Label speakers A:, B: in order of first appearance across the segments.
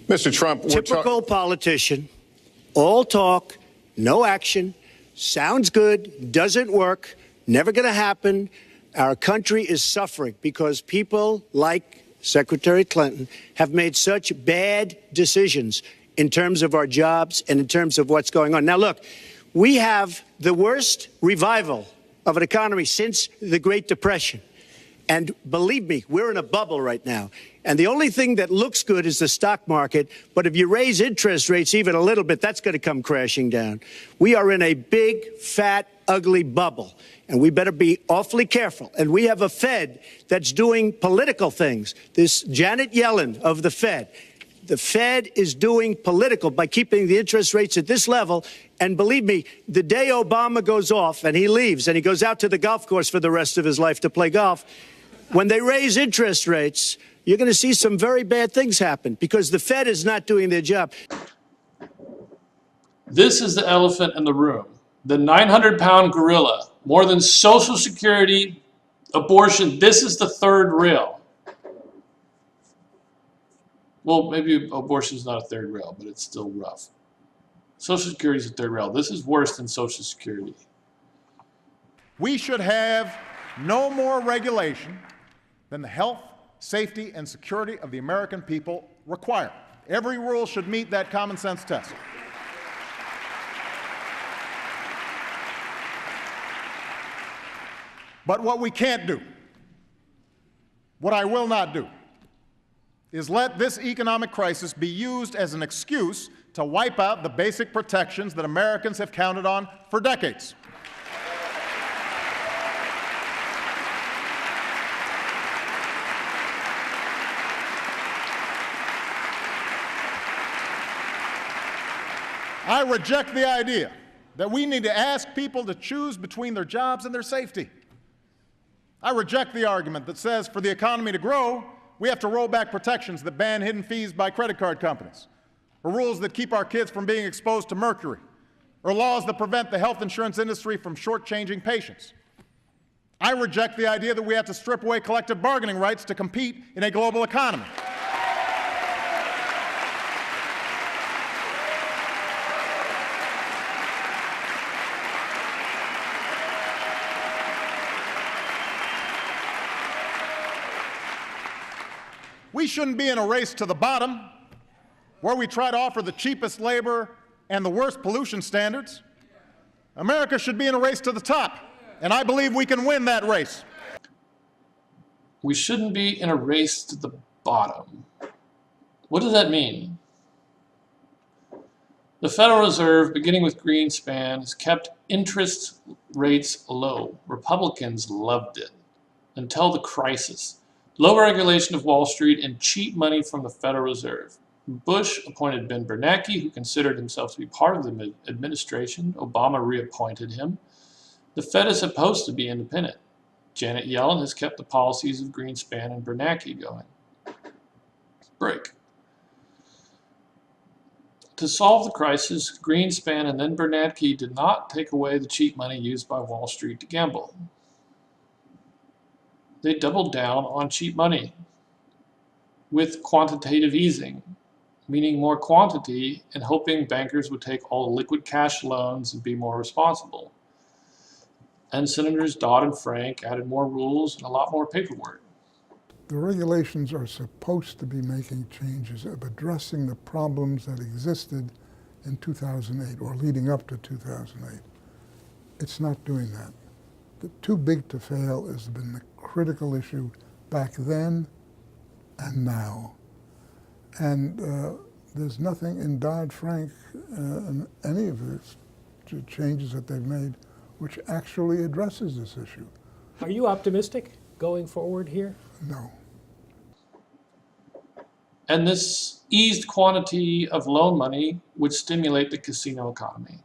A: Mr. Trump,
B: typical politician, all talk, no action, sounds good, doesn't work, never going to happen. Our country is suffering because people like Secretary Clinton have made such bad decisions in terms of our jobs and in terms of what's going on. Now, look, we have the worst revival of an economy since the Great Depression. And believe me, we're in a bubble right now. And the only thing that looks good is the stock market. But if you raise interest rates even a little bit, that's going to come crashing down. We are in a big, fat, ugly bubble. And we better be awfully careful. And we have a Fed that's doing political things. This Janet Yellen of the Fed is doing political by keeping the interest rates at this level. And believe me, the day Obama goes off and he leaves and he goes out to the golf course for the rest of his life to play golf, when they raise interest rates, you're going to see some very bad things happen because the Fed is not doing their job.
C: This is the elephant in the room. The 900-pound gorilla. More than Social Security, abortion. This is the third rail. Well, maybe abortion is not a third rail, but it's still rough. Social Security is a third rail. This is worse than Social Security.
D: We should have no more regulation than the health, safety, and security of the American people require. Every rule should meet that common sense test. But what we can't do, what I will not do, is let this economic crisis be used as an excuse to wipe out the basic protections that Americans have counted on for decades. I reject the idea that we need to ask people to choose between their jobs and their safety. I reject the argument that says for the economy to grow, we have to roll back protections that ban hidden fees by credit card companies, or rules that keep our kids from being exposed to mercury, or laws that prevent the health insurance industry from shortchanging patients. I reject the idea that we have to strip away collective bargaining rights to compete in a global economy. We shouldn't be in a race to the bottom where we try to offer the cheapest labor and the worst pollution standards. America should be in a race to the top, and I believe we can win that race.
C: We shouldn't be in a race to the bottom. What does that mean? The Federal Reserve, beginning with Greenspan, has kept interest rates low. Republicans loved it until the crisis. Low regulation of Wall Street and cheap money from the Federal Reserve. Bush appointed Ben Bernanke, who considered himself to be part of the administration. Obama reappointed him. The Fed is supposed to be independent. Janet Yellen has kept the policies of Greenspan and Bernanke going. Break. To solve the crisis, Greenspan and then Bernanke did not take away the cheap money used by Wall Street to gamble. They doubled down on cheap money with quantitative easing, meaning more quantity and hoping bankers would take all liquid cash loans and be more responsible. And Senators Dodd and Frank added more rules and a lot more paperwork.
E: The regulations are supposed to be making changes of addressing the problems that existed in 2008 or leading up to 2008. It's not doing that. The too big to fail has been the critical issue back then and now. And there's nothing in Dodd-Frank and any of the changes that they've made which actually addresses this issue.
F: Are you optimistic going forward here?
E: No.
C: And this eased quantity of loan money would stimulate the casino economy.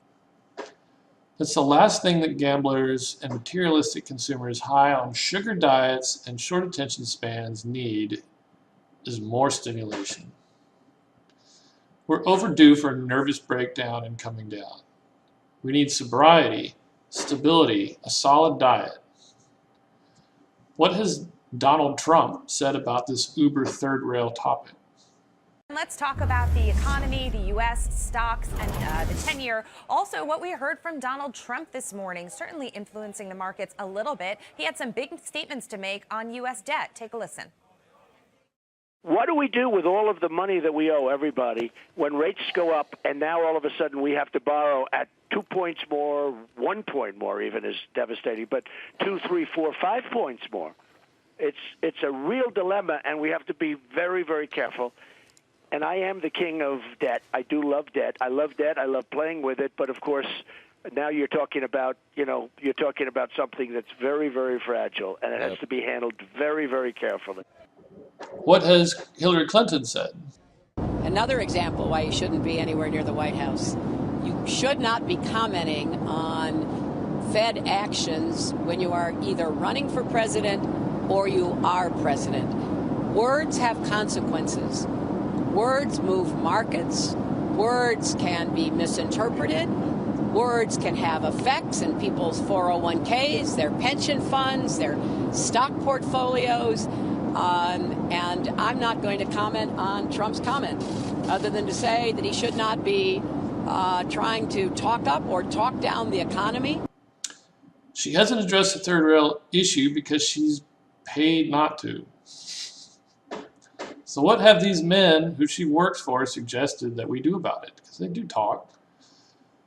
C: That's the last thing that gamblers and materialistic consumers high on sugar diets and short attention spans need is more stimulation. We're overdue for a nervous breakdown and coming down. We need sobriety, stability, a solid diet. What has Donald Trump said about this uber third rail topic?
A: Let's talk about the economy, the U.S. stocks, and the 10-year. Also, what we heard from Donald Trump this morning, certainly influencing the markets a little bit. He had some big statements to make on U.S. debt. Take a listen.
B: What do we do with all of the money that we owe everybody when rates go up and now all of a sudden we have to borrow at 2 points more, 1 point more even is devastating, but 2, 3, 4, 5 points more? It's a real dilemma, and we have to be very, very careful. And I am the king of debt. I do love debt. I love debt. I love playing with it. But, of course, now you're talking about something that's very, very fragile, and it has to be handled very, very carefully.
C: What has Hillary Clinton said?
G: Another example why you shouldn't be anywhere near the White House. You should not be commenting on Fed actions when you are either running for president or you are president. Words have consequences. Words move markets. Words can be misinterpreted. Words can have effects in people's 401ks, their pension funds, their stock portfolios. And I'm not going to comment on Trump's comment other than to say that he should not be trying to talk up or talk down the economy.
C: She hasn't addressed the third rail issue because she's paid not to. So what have these men who she works for suggested that we do about it? Because they do talk.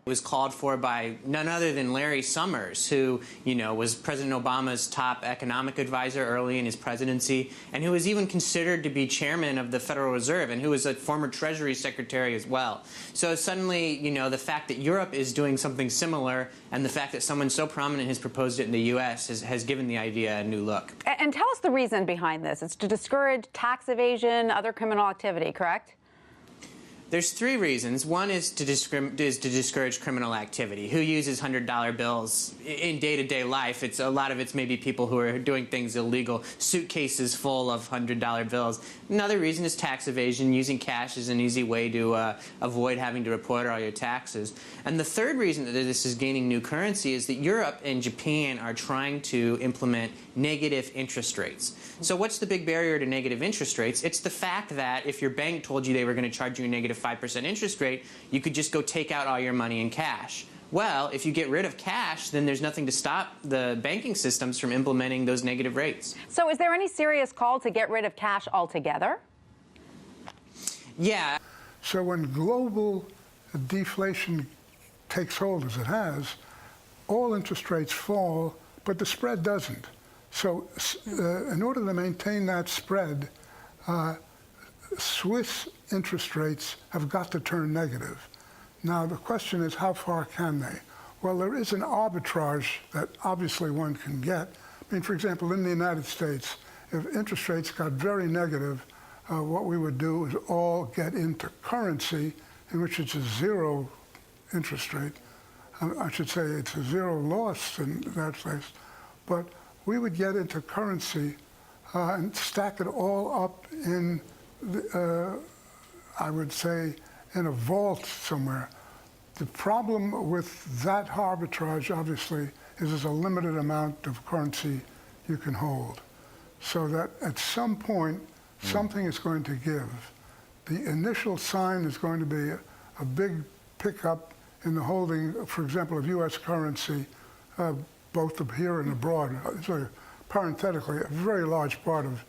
H: It was called for by none other than Larry Summers, who, was President Obama's top economic advisor early in his presidency, and who was even considered to be chairman of the Federal Reserve, and who was a former Treasury Secretary as well. So suddenly, the fact that Europe is doing something similar, and the fact that someone so prominent has proposed it in the U.S. has given the idea a new look.
I: And tell us the reason behind this. It's to discourage tax evasion, other criminal activity, correct?
H: There's 3 reasons. One is to discourage criminal activity. Who uses $100 bills in day-to-day life? A lot of it's maybe people who are doing things illegal, suitcases full of $100 bills. Another reason is tax evasion. Using cash is an easy way to avoid having to report all your taxes. And the third reason that this is gaining new currency is that Europe and Japan are trying to implement negative interest rates. So what's the big barrier to negative interest rates? It's the fact that if your bank told you they were going to charge you a negative 5% interest rate, you could just go take out all your money in cash. Well, if you get rid of cash, then there's nothing to stop the banking systems from implementing those negative rates.
I: So is there any serious call to get rid of cash altogether?
H: Yeah.
E: So when global deflation takes hold, as it has, all interest rates fall, but the spread doesn't. So in order to maintain that spread, Swiss interest rates have got to turn negative. Now, the question is, how far can they? Well, there is an arbitrage that obviously one can get. I mean, for example, in the United States, if interest rates got very negative, what we would do is all get into currency in which it's a zero interest rate. I should say it's a zero loss in that place. But we would get into currency and stack it all up in, I would say, in a vault somewhere. The problem with that arbitrage, obviously, is there's a limited amount of currency you can hold. So that at some point, something is going to give. The initial sign is going to be a big pickup in the holding, for example, of U.S. currency, both here and abroad. So parenthetically, a very large part of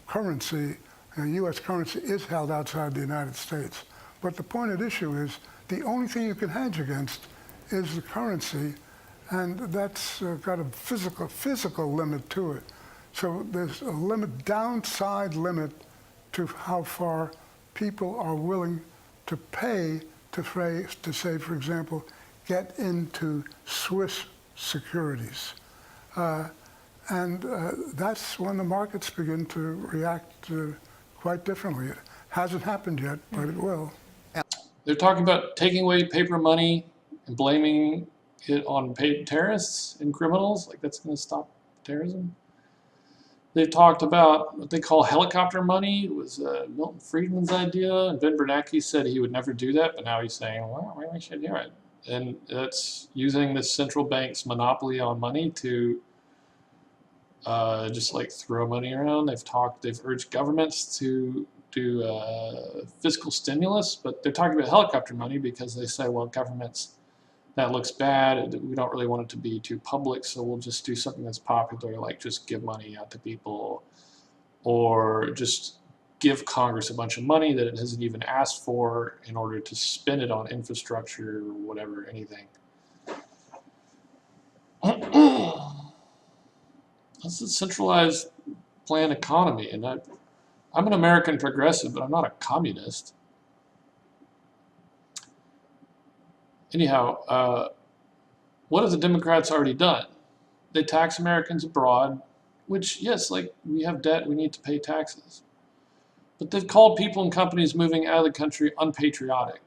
E: currency, U.S. currency, is held outside the United States. But the point at issue is the only thing you can hedge against is the currency, and that's got a physical limit to it. So there's a downside limit to how far people are willing to pay to say, for example, get into Swiss securities. And that's when the markets begin to react quite differently. It hasn't happened yet, but it will.
C: They're talking about taking away paper money and blaming it on paid terrorists and criminals. Like that's going to stop terrorism. They've talked about what they call helicopter money. It was Milton Friedman's idea, and Ben Bernanke said he would never do that, but now he's saying, well, maybe we should do it. And it's using the central bank's monopoly on money to just like throw money around. They've urged governments to fiscal stimulus, but they're talking about helicopter money because they say, well, governments, that looks bad. We don't really want it to be too public, so we'll just do something that's popular, like just give money out to people, or just give Congress a bunch of money that it hasn't even asked for in order to spend it on infrastructure or whatever, anything. That's a centralized planned economy, and I'm an American progressive, but I'm not a communist. Anyhow, what have the Democrats already done? They tax Americans abroad, which, yes, like we have debt, we need to pay taxes. But they've called people and companies moving out of the country unpatriotic.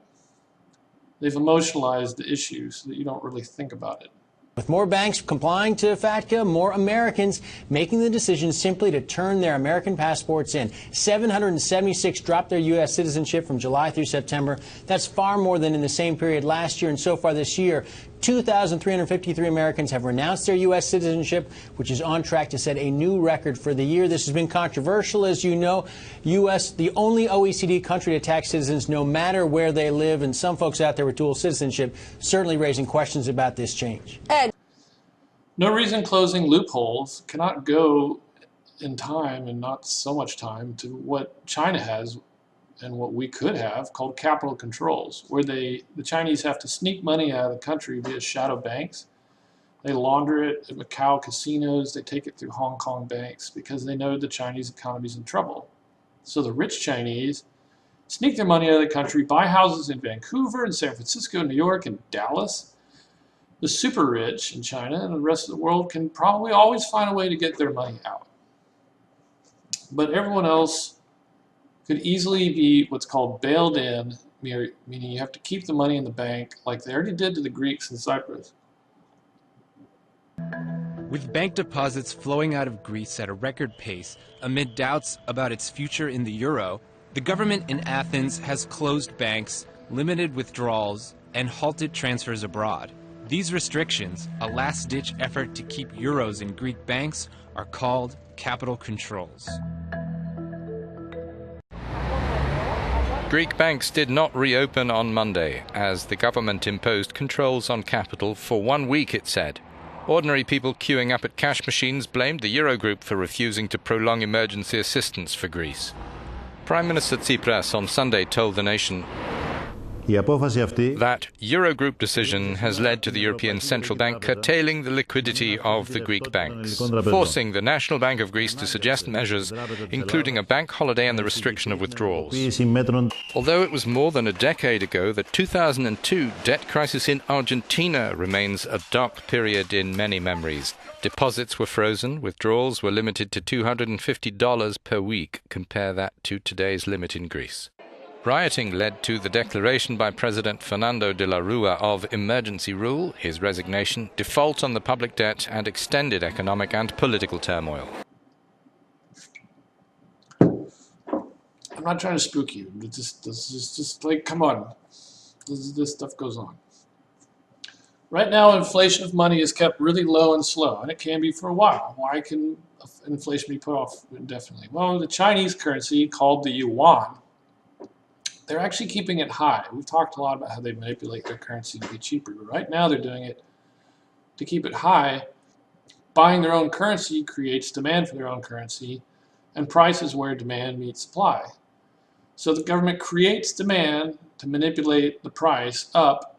C: They've emotionalized the issue so that you don't really think about it.
J: With more banks complying to FATCA, more Americans making the decision simply to turn their American passports in. 776 dropped their U.S. citizenship from July through September. That's far more than in the same period last year. And so far this year, 2,353 Americans have renounced their U.S. citizenship, which is on track to set a new record for the year. This has been controversial, as you know. U.S., the only OECD country to tax citizens no matter where they live, and some folks out there with dual citizenship certainly raising questions about this change.
C: No reason closing loopholes cannot go in time, and not so much time, to what China has and what we could have called capital controls, where the Chinese have to sneak money out of the country via shadow banks. They launder it at Macau casinos. They take it through Hong Kong banks because they know the Chinese economy is in trouble. So the rich Chinese sneak their money out of the country, buy houses in Vancouver and San Francisco, New York, and Dallas. The super rich in China and the rest of the world can probably always find a way to get their money out. But everyone else could easily be what's called bailed in, meaning you have to keep the money in the bank like they already did to the Greeks in Cyprus.
K: With bank deposits flowing out of Greece at a record pace amid doubts about its future in the euro, the government in Athens has closed banks, limited withdrawals, and halted transfers abroad. These restrictions, a last-ditch effort to keep euros in Greek banks, are called capital controls.
L: Greek banks did not reopen on Monday, as the government imposed controls on capital for 1 week, it said. Ordinary people queuing up at cash machines blamed the Eurogroup for refusing to prolong emergency assistance for Greece. Prime Minister Tsipras on Sunday told the nation that Eurogroup decision has led to the European Central Bank curtailing the liquidity of the Greek banks, forcing the National Bank of Greece to suggest measures, including a bank holiday and the restriction of withdrawals. Although it was more than a decade ago, the 2002 debt crisis in Argentina remains a dark period in many memories. Deposits were frozen, withdrawals were limited to $250 per week. Compare that to today's limit in Greece. Rioting led to the declaration by President Fernando de la Rúa of emergency rule, his resignation, default on the public debt, and extended economic and political turmoil.
C: I'm not trying to spook you. This is just like, come on. This stuff goes on. Right now, inflation of money is kept really low and slow, and it can be for a while. Why can inflation be put off indefinitely? Well, the Chinese currency, called the yuan, they're actually keeping it high. We've talked a lot about how they manipulate their currency to be cheaper, but right now they're doing it to keep it high. Buying their own currency creates demand for their own currency, and price is where demand meets supply. So the government creates demand to manipulate the price up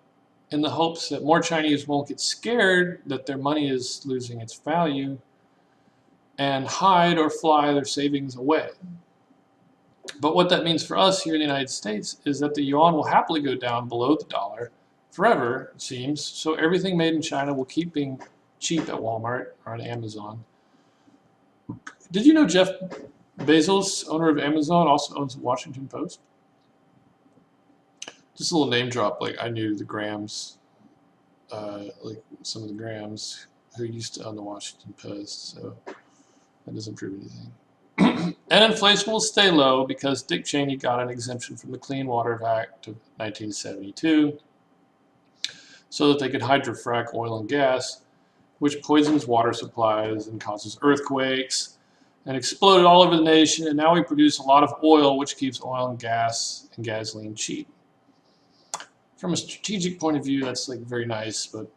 C: in the hopes that more Chinese won't get scared that their money is losing its value and hide or fly their savings away. But what that means for us here in the United States is that the yuan will happily go down below the dollar forever, it seems. So everything made in China will keep being cheap at Walmart or on Amazon. Did you know Jeff Bezos, owner of Amazon, also owns the Washington Post? Just a little name drop, like I knew the Grahams, like some of the Grahams who used to own the Washington Post, so that doesn't prove anything. And inflation will stay low because Dick Cheney got an exemption from the Clean Water Act of 1972 so that they could hydrofrack oil and gas, which poisons water supplies and causes earthquakes and exploded all over the nation, and now we produce a lot of oil, which keeps oil and gas and gasoline cheap. From a strategic point of view, that's like very nice, but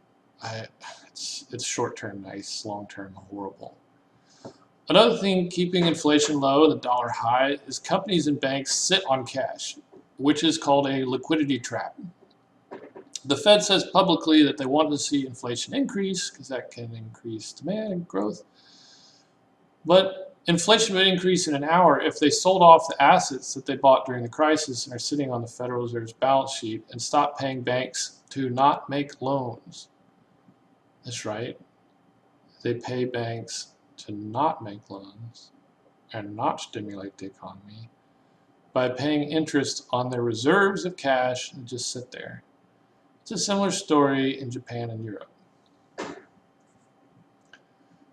C: it's short-term nice, long-term horrible. Another thing keeping inflation low and the dollar high is companies and banks sit on cash, which is called a liquidity trap. The Fed says publicly that they want to see inflation increase because that can increase demand and growth. But inflation would increase in an hour if they sold off the assets that they bought during the crisis and are sitting on the Federal Reserve's balance sheet and stop paying banks to not make loans. That's right. They pay banks to not make loans and not stimulate the economy by paying interest on their reserves of cash and just sit there. It's a similar story in Japan and Europe.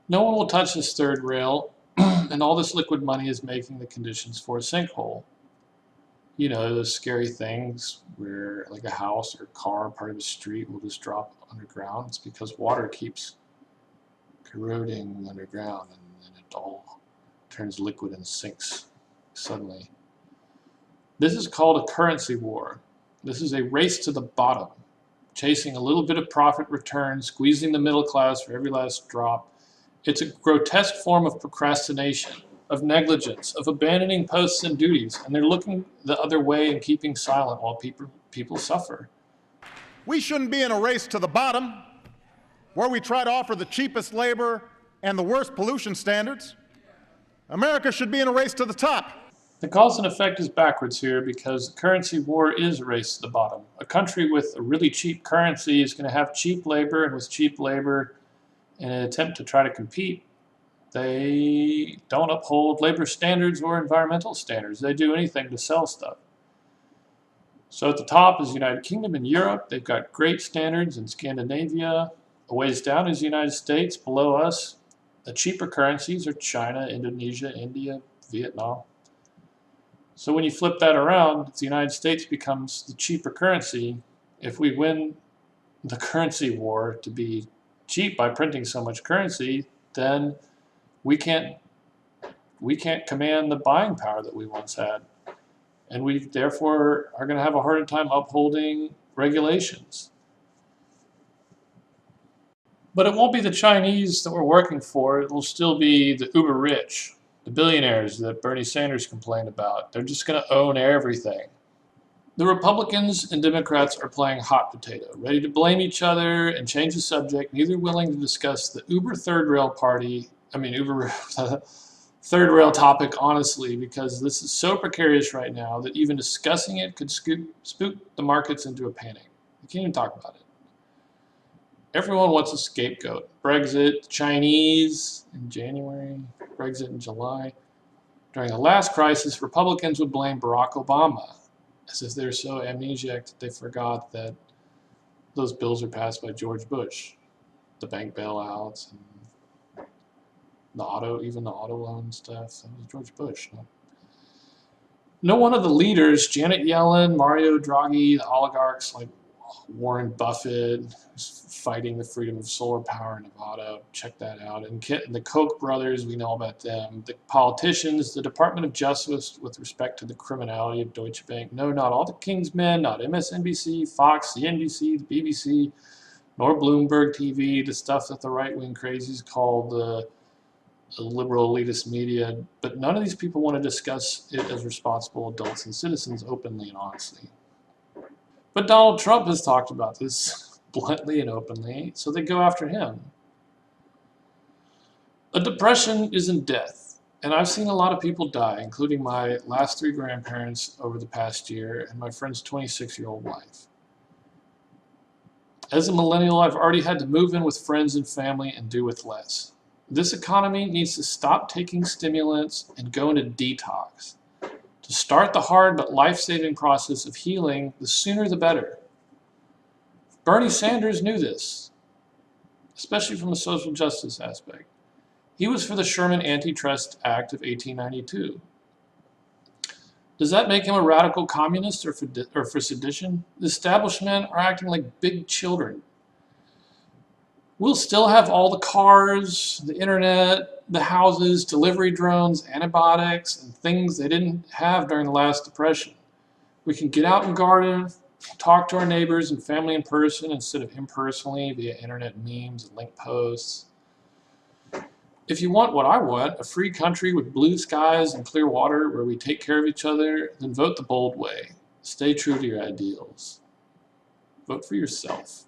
C: No one will touch this third rail, and all this liquid money is making the conditions for a sinkhole. You know, those scary things where like a house or a car, part of a street will just drop underground. It's because water keeps corroding underground and it all turns liquid and sinks suddenly. This is called a currency war. This is a race to the bottom, chasing a little bit of profit return, squeezing the middle class for every last drop. It's a grotesque form of procrastination, of negligence, of abandoning posts and duties, and they're looking the other way and keeping silent while people suffer.
D: We shouldn't be in a race to the bottom where we try to offer the cheapest labor and the worst pollution standards. America should be in a race to the top.
C: The cause and effect is backwards here because the currency war is a race to the bottom. A country with a really cheap currency is going to have cheap labor, and with cheap labor, in an attempt to try to compete, they don't uphold labor standards or environmental standards. They do anything to sell stuff. So at the top is the United Kingdom and Europe. They've got great standards in Scandinavia. A ways down is the United States. Below us, the cheaper currencies are China, Indonesia, India, Vietnam. So when you flip that around, the United States becomes the cheaper currency. If we win the currency war to be cheap by printing so much currency, then we can't command the buying power that we once had. And we therefore are going to have a harder time upholding regulations. But it won't be the Chinese that we're working for. It will still be the uber rich, the billionaires that Bernie Sanders complained about. They're just going to own everything. The Republicans and Democrats are playing hot potato, ready to blame each other and change the subject, neither willing to discuss the uber third rail third rail topic honestly, because this is so precarious right now that even discussing it could spook the markets into a panic. You can't even talk about it. Everyone wants a scapegoat. Brexit, Chinese in January, Brexit in July. During the last crisis, Republicans would blame Barack Obama, as if they're so amnesiac that they forgot that those bills are passed by George Bush. The bank bailouts and even the auto loan stuff, that was George Bush. No one of the leaders, Janet Yellen, Mario Draghi, the oligarchs like Warren Buffett, who's fighting the freedom of solar power in Nevada, check that out. And the Koch brothers, we know about them. The politicians, the Department of Justice with respect to the criminality of Deutsche Bank. No, not all the King's Men, not MSNBC, Fox, CNBC, the BBC, nor Bloomberg TV, the stuff that the right-wing crazies call the liberal elitist media. But none of these people want to discuss it as responsible adults and citizens openly and honestly. But Donald Trump has talked about this bluntly and openly, so they go after him. A depression isn't death, and I've seen a lot of people die, including my last 3 grandparents over the past year and my friend's 26-year-old wife. As a millennial, I've already had to move in with friends and family and do with less. This economy needs to stop taking stimulants and go into detox. To start the hard but life-saving process of healing, the sooner the better. Bernie Sanders knew this, especially from a social justice aspect. He was for the Sherman Antitrust Act of 1892. Does that make him a radical communist or for sedition? The establishment are acting like big children. We'll still have all the cars, the internet, the houses, delivery drones, antibiotics, and things they didn't have during the last depression. We can get out and garden, talk to our neighbors and family in person instead of impersonally via internet memes and link posts. If you want what I want, a free country with blue skies and clear water where we take care of each other, then vote the bold way. Stay true to your ideals. Vote for yourself.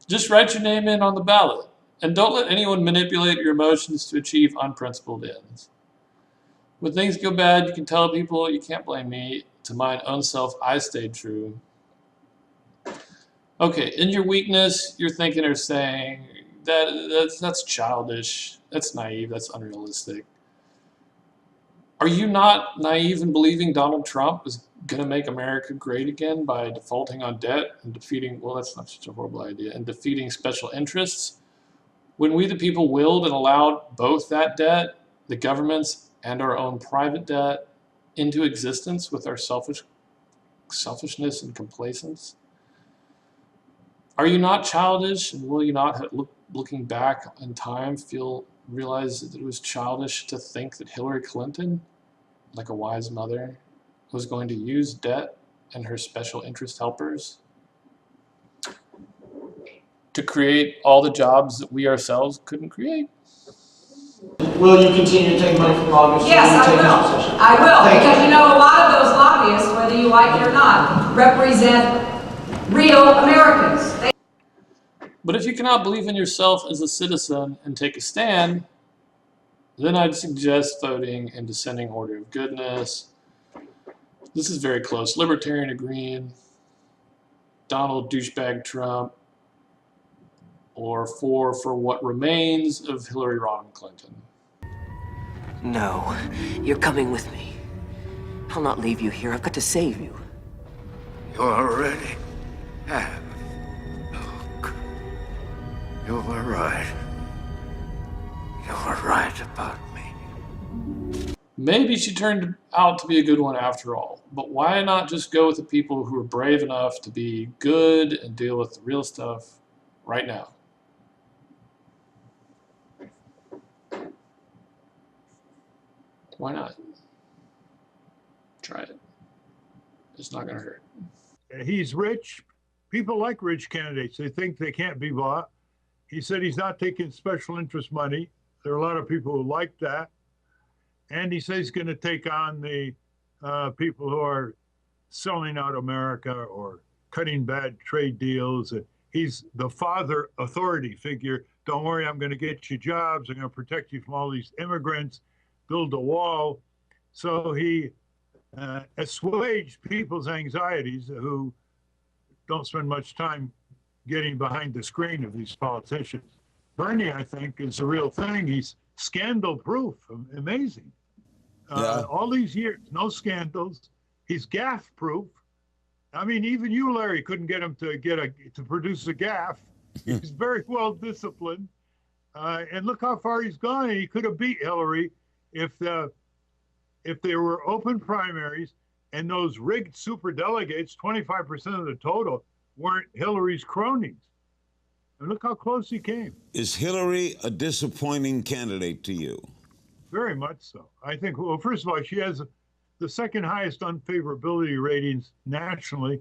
C: Just write your name in on the ballot, and don't let anyone manipulate your emotions to achieve unprincipled ends. When things go bad, you can tell people, you can't blame me. To mine own self, I stayed true. Okay, in your weakness, you're thinking or saying, that's childish, that's naive, that's unrealistic. Are you not naive in believing Donald Trump is going to make America great again by defaulting on debt and defeating, well, that's not such a horrible idea, and defeating special interests? When we the people willed and allowed both that debt, the government's and our own private debt, into existence with our selfishness and complacence? Are you not childish, and will you not, looking back in time, realize that it was childish to think that Hillary Clinton, like a wise mother, was going to use debt and her special interest helpers to create all the jobs that we ourselves couldn't create?
M: Will you continue to take money from lobbyists?
N: Yes, I will. I will, because you know a lot of those lobbyists, whether you like it or not, represent real Americans.
C: But if you cannot believe in yourself as a citizen and take a stand, then I'd suggest voting in descending order of goodness. This is very close. Libertarian to Green, Donald douchebag Trump, or for what remains of Hillary Rodham Clinton.
O: No, you're coming with me. I'll not leave you here. I've got to save you.
P: You already have. Look, you were right. You were right about me.
C: Maybe she turned out to be a good one after all, but why not just go with the people who are brave enough to be good and deal with the real stuff right now? Why not? Try it. It's not going to hurt.
Q: He's rich. People like rich candidates. They think they can't be bought. He said he's not taking special interest money. There are a lot of people who like that. And he says he's going to take on the people who are selling out America or cutting bad trade deals. He's the father authority figure. Don't worry, I'm going to get you jobs. I'm going to protect you from all these immigrants, build a wall. So he assuaged people's anxieties who don't spend much time getting behind the screen of these politicians. Bernie, I think, is the real thing. He's scandal-proof, amazing. All these years, no scandals. He's gaffe-proof. I mean, even you, Larry, couldn't get him to produce a gaffe. He's very well disciplined, and look how far he's gone. He could have beat Hillary if there were open primaries and those rigged superdelegates, 25% of the total, weren't Hillary's cronies. And look how close he came.
R: Is Hillary a disappointing candidate to you?
Q: Very much so. I think, well, first of all, she has the second highest unfavorability ratings nationally,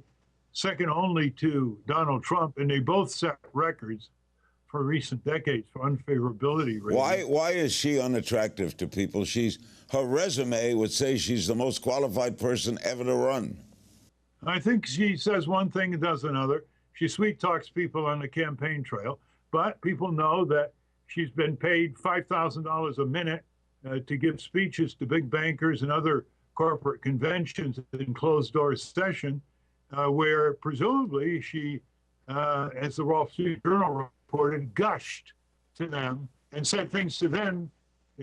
Q: second only to Donald Trump, and they both set records for recent decades for unfavorability ratings.
R: Why is she unattractive to people? Her resume would say she's the most qualified person ever to run.
Q: I think she says one thing and does another. She sweet talks people on the campaign trail, but people know that she's been paid $5,000 a minute to give speeches to big bankers and other corporate conventions in closed-door session, where presumably she, as the Wall Street Journal reported, gushed to them and said things to them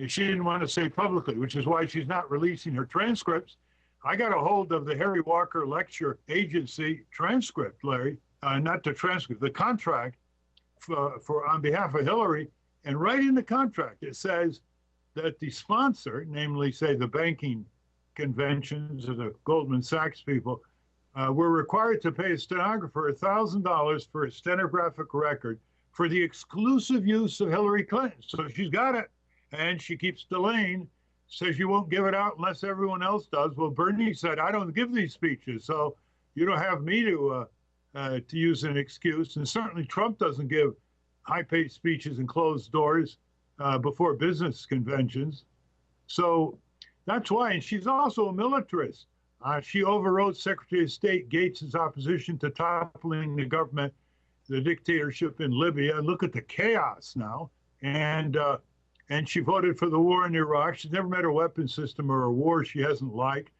Q: she didn't want to say publicly, which is why she's not releasing her transcripts. I got a hold of the Harry Walker Lecture Agency transcript, Larry, not the transcript, the contract for on behalf of Hillary, and right in the contract it says that the sponsor, namely, say, the banking conventions or the Goldman Sachs people, were required to pay a stenographer $1,000 for a stenographic record for the exclusive use of Hillary Clinton. So she's got it, and she keeps delaying, says you won't give it out unless everyone else does. Well, Bernie said, I don't give these speeches, so you don't have me to use an excuse. And certainly Trump doesn't give high-paid speeches in closed doors before business conventions. So that's why. And she's also a militarist. She overrode Secretary of State Gates' opposition to toppling the government, the dictatorship in Libya. Look at the chaos now. And she voted for the war in Iraq. She's never met a weapons system or a war she hasn't liked.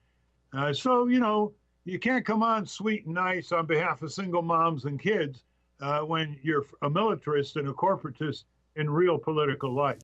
Q: So, you know, you can't come on sweet and nice on behalf of single moms and kids when you're a militarist and a corporatist in real political life.